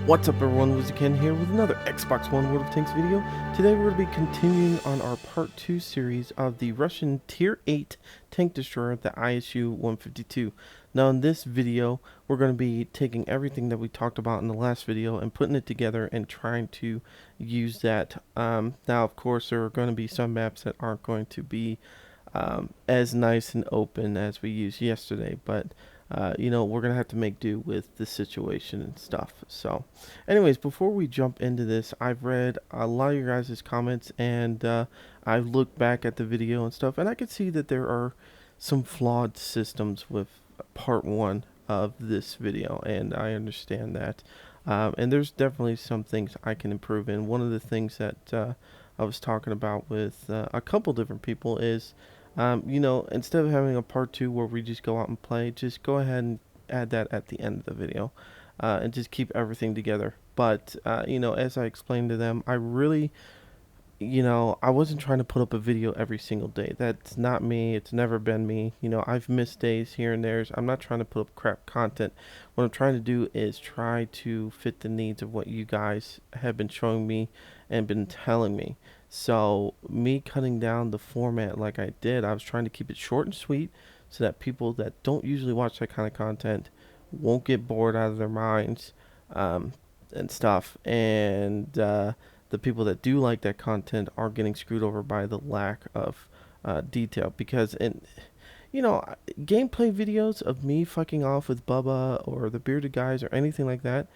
What's up everyone, WizardKen here with another Xbox One World of Tanks video. Today we're going to be continuing on our Part 2 series of the Russian Tier 8 tank destroyer, the ISU-152. Now in this video, we're going to be taking everything that we talked about in the last video and putting it together and trying to use that. Now of course there are going to be some maps that aren't going to be as nice and open as we used yesterday, but you know, we're gonna have to make do with the situation and stuff. So anyways, before we jump into this, I've read a lot of your guys' comments, and I've looked back at the video and stuff, and I could see that there are some flawed systems with part 1 of this video, and I understand that. And there's definitely some things I can improve in. One of the things that I was talking about with a couple different people is, you know, instead of having a part 2 where we just go out and play, just go ahead and add that at the end of the video, and just keep everything together. But, you know, as I explained to them, I really, you know, I wasn't trying to put up a video every single day. That's not me. It's never been me. You know, I've missed days here and there. I'm not trying to put up crap content. What I'm trying to do is try to fit the needs of what you guys have been showing me and been telling me. So me cutting down the format like I did, I was trying to keep it short and sweet so that people that don't usually watch that kind of content won't get bored out of their minds, and stuff. And the people that do like that content are getting screwed over by the lack of detail. Because, and you know, gameplay videos of me fucking off with Bubba or the bearded guys or anything like that,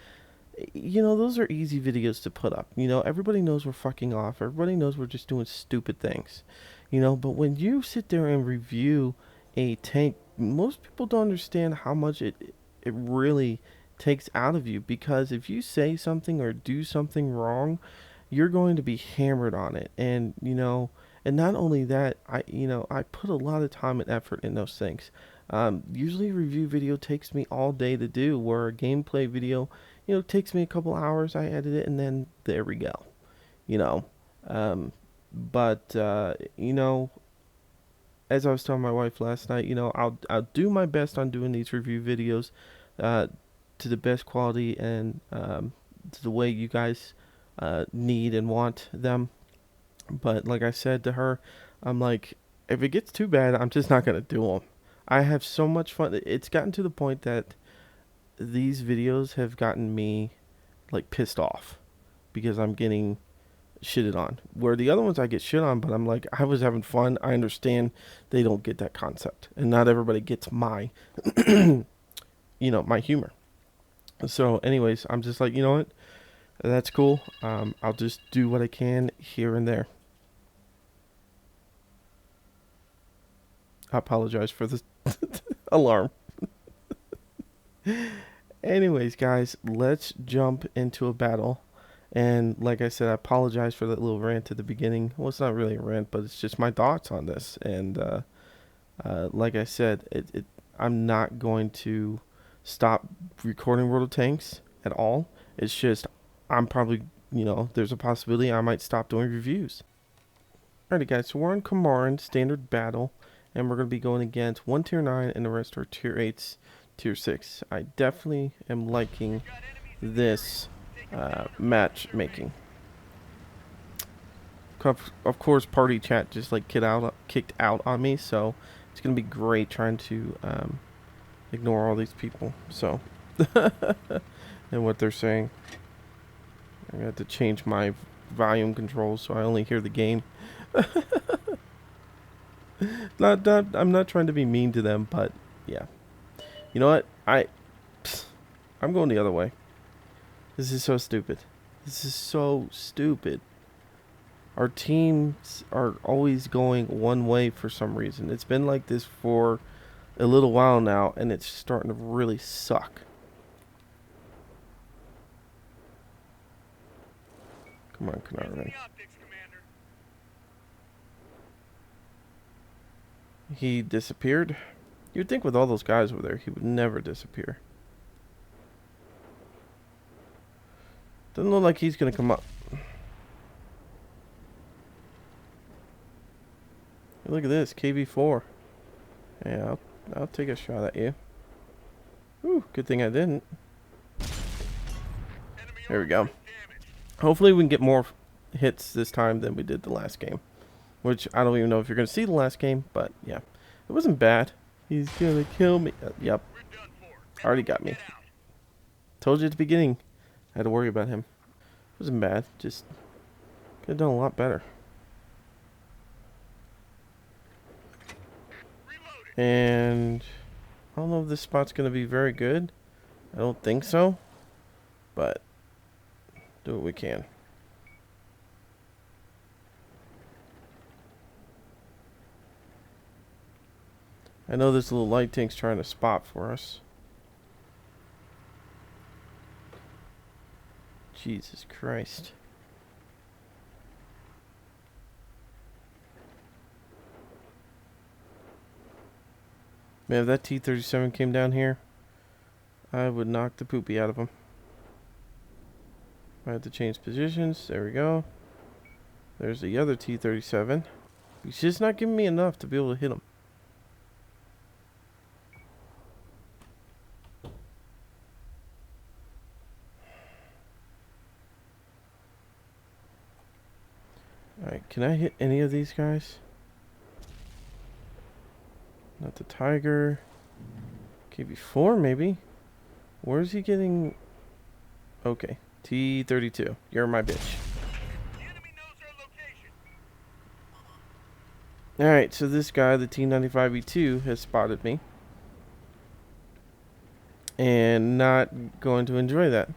you know, those are easy videos to put up. You know, everybody knows we're fucking off. Everybody knows we're just doing stupid things. You know, but when you sit there and review a tank, most people don't understand how much it really takes out of you. Because if you say something or do something wrong, you're going to be hammered on it. And, you know, and not only that, I put a lot of time and effort in those things. Usually a review video takes me all day to do, where a gameplay video, you know, takes me a couple hours. I edit it and then there we go, you know. You know, as I was telling my wife last night, you know, I'll do my best on doing these review videos to the best quality and to the way you guys need and want them. But like I said to her, I'm like, if it gets too bad, I'm just not gonna do them. I have so much fun. It's gotten to the point that these videos have gotten me like pissed off because I'm getting shitted on. Where the other ones I get shit on, but I'm like, I was having fun. I understand they don't get that concept, and not everybody gets my, you know, my humor. So, anyways, I'm just like, you know what? That's cool. I'll just do what I can here and there. I apologize for the alarm. Anyways, guys, let's jump into a battle. And like I said, I apologize for that little rant at the beginning. Well, it's not really a rant, but it's just my thoughts on this. And like I said, I'm not going to stop recording World of Tanks at all. It's just I'm probably, you know, there's a possibility I might stop doing reviews. Alrighty, guys, so we're on Kamaran standard battle, and we're going to be going against one tier 9 and the rest are tier 8s, tier 6. I definitely am liking this matchmaking. Of course, party chat just like kicked out on me, so it's going to be great trying to ignore all these people. So, and what they're saying. I have to change my volume controls so I only hear the game. I'm not trying to be mean to them, but yeah. You know what? I'm going the other way. This is so stupid. This is so stupid. Our teams are always going one way for some reason. It's been like this for a little while now, and it's starting to really suck. Come on, Canarvan. He disappeared? You'd think with all those guys over there, he would never disappear. Doesn't look like he's gonna come up. Look at this, KV4. Yeah, I'll take a shot at you. Ooh, good thing I didn't. There we go. Hopefully we can get more hits this time than we did the last game. Which, I don't even know if you're going to see the last game, but yeah. It wasn't bad. He's going to kill me. Yep. Already got me. Told you at the beginning. I had to worry about him. It wasn't bad. Just could have done a lot better. And I don't know if this spot's going to be very good. I don't think so. But do what we can. I know this little light tank's trying to spot for us. Jesus Christ. Man, if that T-37 came down here, I would knock the poopy out of him. I had to change positions. There we go. There's the other T-37. He's just not giving me enough to be able to hit him. Alright, can I hit any of these guys? Not the Tiger. KB4 maybe. Where's he getting? Okay, T-32. You're my bitch. Alright, so this guy, the T-95E2, has spotted me. And not going to enjoy that.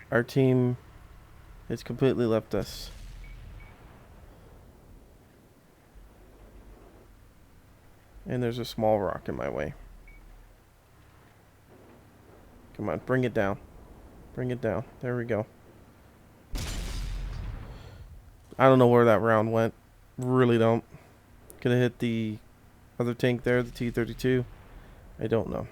Our team has completely left us. And there's a small rock in my way. Come on, bring it down. Bring it down. There we go. I don't know where that round went. Really don't. Could have hit the other tank there, the T-32. I don't know.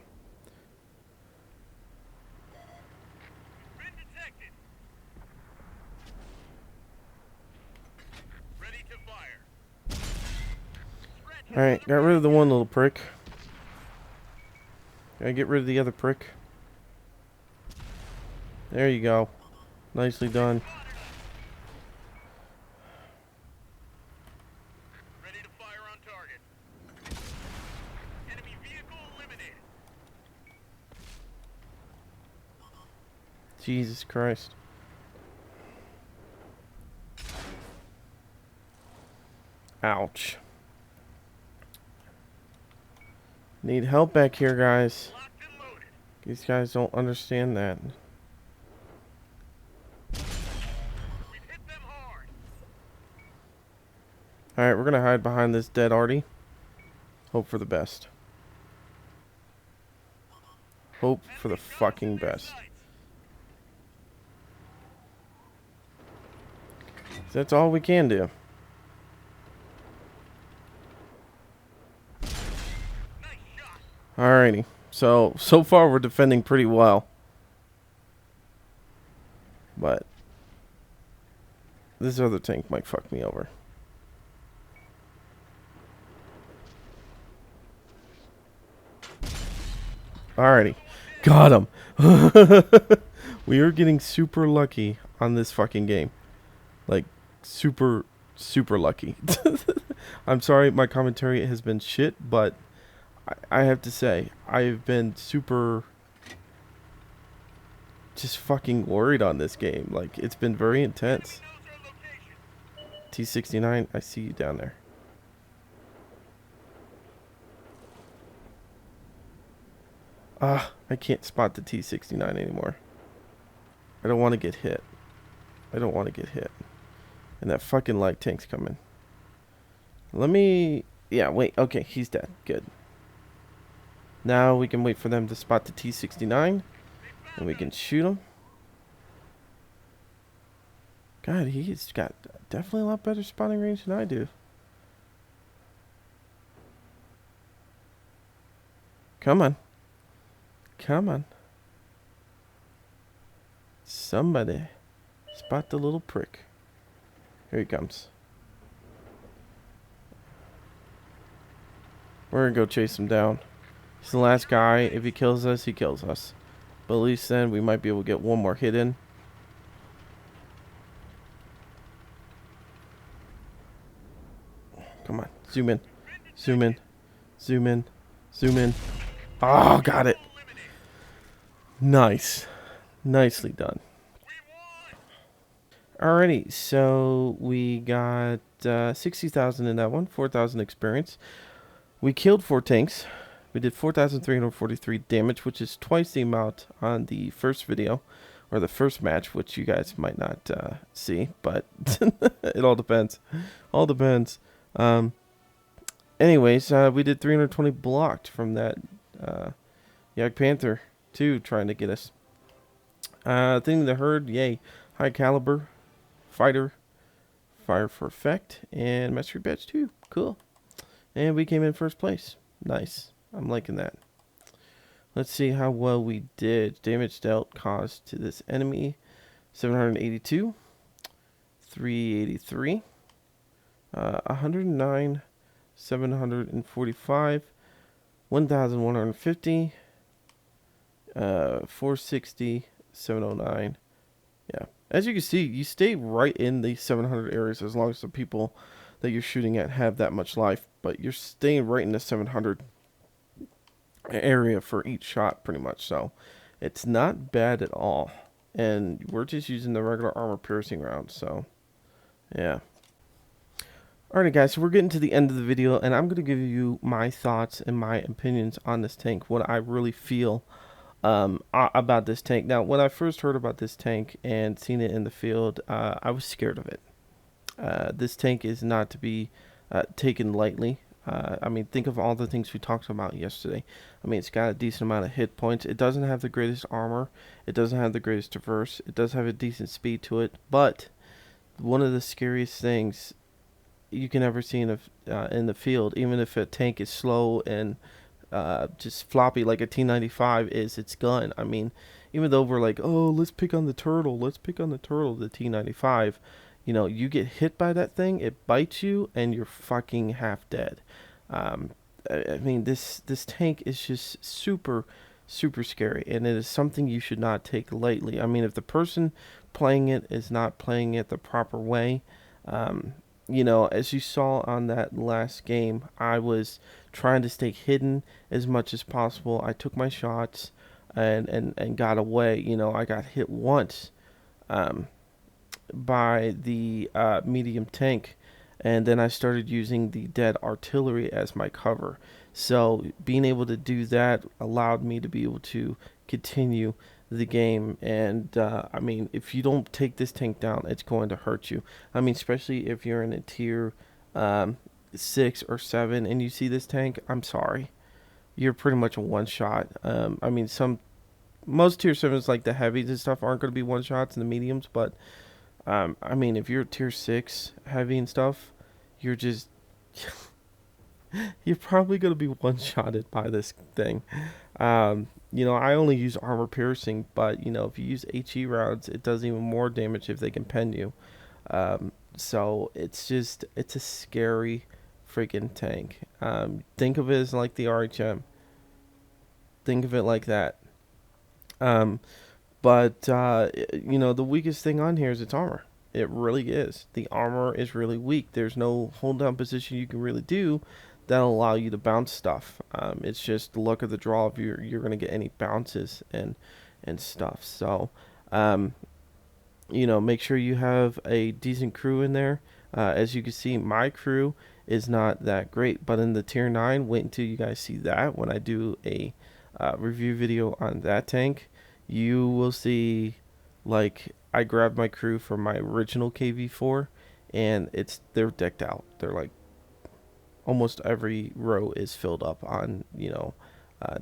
Alright, got rid of the one little prick. Gotta get rid of the other prick. There you go. Nicely done. Ready to fire on target. Enemy vehicle eliminated. Jesus Christ. Ouch. Need help back here, guys. These guys don't understand that. Alright, we're gonna hide behind this dead arty. Hope for the best. Hope for the fucking best. That's all we can do. Alrighty. So far we're defending pretty well. But this other tank might fuck me over. Alrighty. Got him. We are getting super lucky on this fucking game. Like, super lucky. I'm sorry my commentary has been shit, but I have to say, I've been super just fucking worried on this game. Like, it's been very intense. T-69, I see you down there. I can't spot the T-69 anymore. I don't want to get hit. I don't want to get hit. And that fucking light tank's coming. Let me... Yeah, wait. Okay, he's dead. Good. Now we can wait for them to spot the T-69. And we can shoot him. God, he's got definitely a lot better spotting range than I do. Come on. Come on. Somebody. Spot the little prick. Here he comes. We're gonna go chase him down. He's the last guy. If he kills us, he kills us. But at least then we might be able to get one more hit in. Come on. Zoom in. Zoom in. Zoom in. Zoom in. Oh, got it. Nice. Nicely done. Alrighty, so we got 60,000 in that one, 4,000 experience. We killed 4 tanks. We did 4,343 damage, which is twice the amount on the first video, or the first match, which you guys might not see, but it all depends. All depends. Anyways, we did 320 blocked from that Yak Panther 2 trying to get us. Thing of the herd, yay. High caliber, fighter, fire for effect, and mastery badge 2. Cool. And we came in first place. Nice. I'm liking that. Let's see how well we did. Damage dealt caused to this enemy, 782, 383, 109, 745, 1,150, 460, 709. Yeah. As you can see, you stay right in the 700 areas as long as the people that you're shooting at have that much life. But you're staying right in the 700 area for each shot, pretty much. So it's not bad at all. And we're just using the regular armor piercing round. So, yeah. Alright guys, so we're getting to the end of the video, and I'm going to give you my thoughts and my opinions on this tank, what I really feel about this tank. Now, when I first heard about this tank and seen it in the field, I was scared of it. This tank is not to be taken lightly. I mean, think of all the things we talked about yesterday. I mean, it's got a decent amount of hit points. It doesn't have the greatest armor. It doesn't have the greatest traverse. It does have a decent speed to it, but one of the scariest things you can ever see in the field, even if a tank is slow and just floppy like a T-95, is its gun. I mean, even though we're like, oh, let's pick on the turtle, the T-95, you know, you get hit by that thing, it bites you, and you're fucking half dead. I mean, this tank is just super scary, and it is something you should not take lightly. I mean, if the person playing it is not playing it the proper way, you know, as you saw on that last game, I was trying to stay hidden as much as possible. I took my shots and got away. You know, I got hit once by the medium tank, and then I started using the dead artillery as my cover. So being able to do that allowed me to be able to continue the game. And I mean, if you don't take this tank down, it's going to hurt you. I mean, especially if you're in a tier 6 or 7 and you see this tank, I'm sorry, you're pretty much a one shot. I mean, most tier 7s like the heavies and stuff aren't going to be one shots, and the mediums, but I mean, if you're a tier 6 heavy and stuff, you're just you're probably going to be one shotted by this thing. You know, I only use armor piercing, but you know, if you use HE rounds, it does even more damage if they can pen you. So it's a scary freaking tank. Think of it as like the RHM. Think of it like that. But you know, the weakest thing on here is its armor. It really is. The armor is really weak. There's no hold down position you can really do that'll allow you to bounce stuff. It's just the luck of the draw if you're gonna get any bounces and stuff. So you know, make sure you have a decent crew in there. As you can see, my crew is not that great, but in the tier 9, wait until you guys see that when I do a review video on that tank. You will see, like, I grabbed my crew from my original KV4, and they're decked out. They're like, almost every row is filled up on, you know,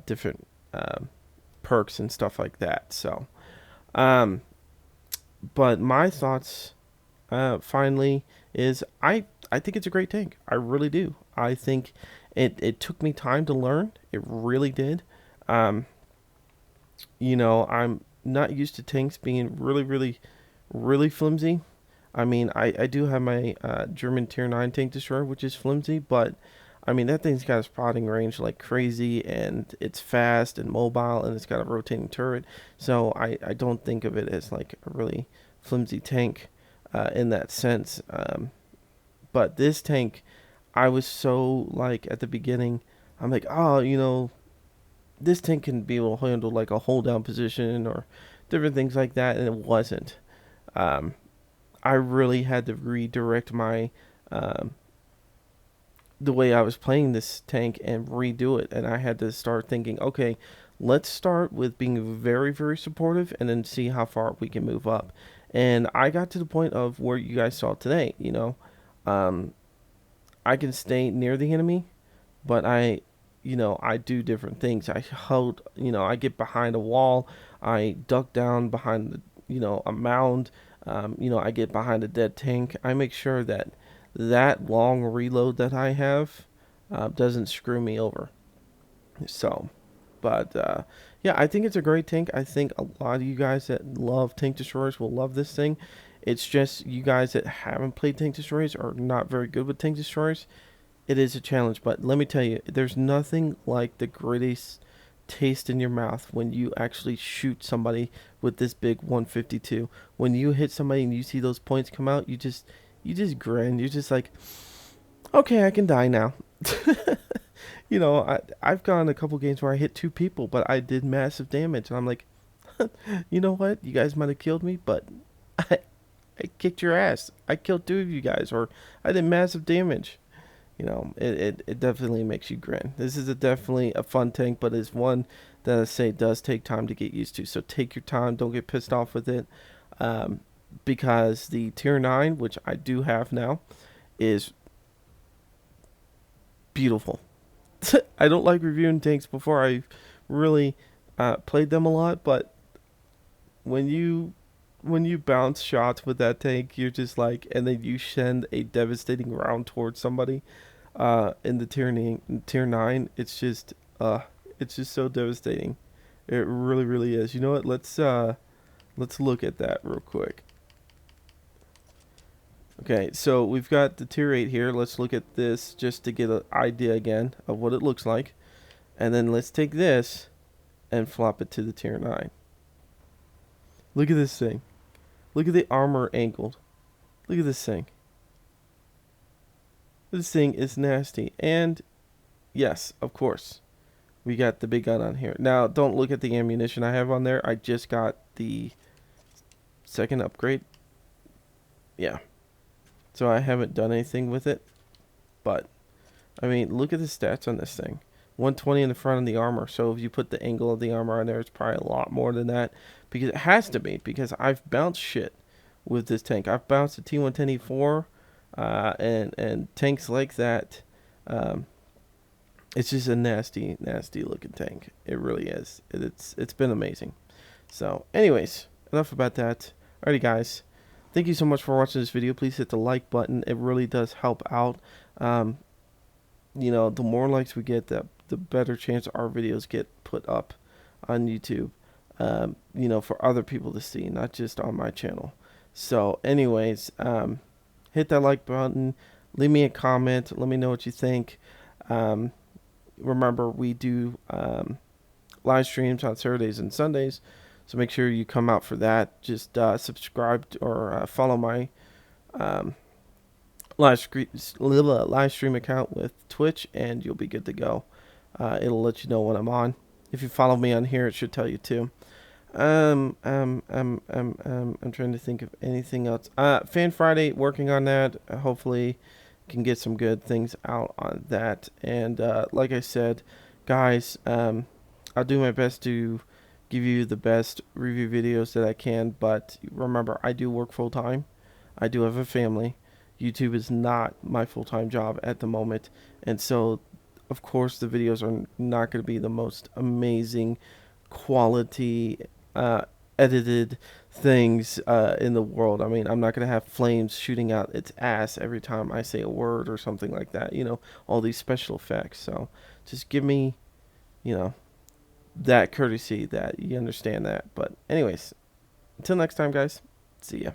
different perks and stuff like that. So, but my thoughts, finally, is I think it's a great tank. I really do. I think it took me time to learn. It really did. You know, I'm not used to tanks being really flimsy. I mean, I do have my German tier 9 tank destroyer, which is flimsy, but I mean, that thing's got a spotting range like crazy, and it's fast and mobile, and it's got a rotating turret. So I don't think of it as like a really flimsy tank in that sense. But this tank, I was so like at the beginning, I'm like, oh, this tank can be able to handle like a hold down position or different things like that, and it wasn't. Um, I really had to redirect my um, the way I was playing this tank and redo it, and I had to start thinking, okay, let's start with being very very supportive, and then see how far we can move up. And I got to the point of where you guys saw today. Um, I can stay near the enemy, but I do different things. I hold, I get behind a wall, I duck down behind a mound, I get behind a dead tank. I make sure that that long reload that I have doesn't screw me over. So, but yeah, I think it's a great tank. I think a lot of you guys that love tank destroyers will love this thing. It's just you guys that haven't played tank destroyers are not very good with tank destroyers. It is a challenge, but let me tell you, there's nothing like the grittiest taste in your mouth when you actually shoot somebody with this big 152. When you hit somebody and you see those points come out, you just grin. You're just like, okay, I can die now. I've gone a couple games where I hit two people, but I did massive damage, and I'm like, you know what? You guys might have killed me, but I, I kicked your ass. I killed two of you guys, or I did massive damage. It definitely makes you grin. This is definitely a fun tank, but it's one that I say does take time to get used to. So take your time. Don't get pissed off with it. Um, because the tier 9, which I do have now, is beautiful. I don't like reviewing tanks before I really played them a lot, but when you bounce shots with that tank, you're just like, and then you send a devastating round towards somebody in the tier 9, it's just so devastating. It really really is. You know what? Let's look at that real quick. Okay, so we've got the tier 8 here. Let's look at this just to get an idea again of what it looks like. And then let's take this and flop it to the tier 9. Look at this thing. Look at the armor angled. Look at this thing. This thing is nasty. And yes, of course, we got the big gun on here. Now, don't look at the ammunition I have on there. I just got the second upgrade. Yeah. So I haven't done anything with it. But, I mean, look at the stats on this thing. 120 in the front of the armor. So if you put the angle of the armor on there, it's probably a lot more than that. Because it has to be. Because I've bounced shit with this tank. I've bounced the T110E4 and tanks like that. It's just a nasty, nasty looking tank. It really is. It's been amazing. So, anyways, enough about that. Alrighty, guys. Thank you so much for watching this video. Please hit the like button. It really does help out. The more likes we get, the better chance our videos get put up on YouTube. For other people to see, not just on my channel. So, anyways, hit that like button. Leave me a comment. Let me know what you think. Remember, we do live streams on Saturdays and Sundays, so make sure you come out for that. Just subscribe or follow my live stream account with Twitch, and you'll be good to go. It'll let you know when I'm on. If you follow me on here, it should tell you too. I'm trying to think of anything else. Fan Friday, working on that. Hopefully can get some good things out on that. And like I said, guys, I'll do my best to give you the best review videos that I can. But remember, I do work full time. I do have a family. YouTube is not my full-time job at the moment. And so, of course, the videos are not going to be the most amazing quality edited things in the world. I mean, I'm not going to have flames shooting out its ass every time I say a word or something like that. All these special effects. So just give me, that courtesy that you understand that. But anyways, until next time, guys, see ya.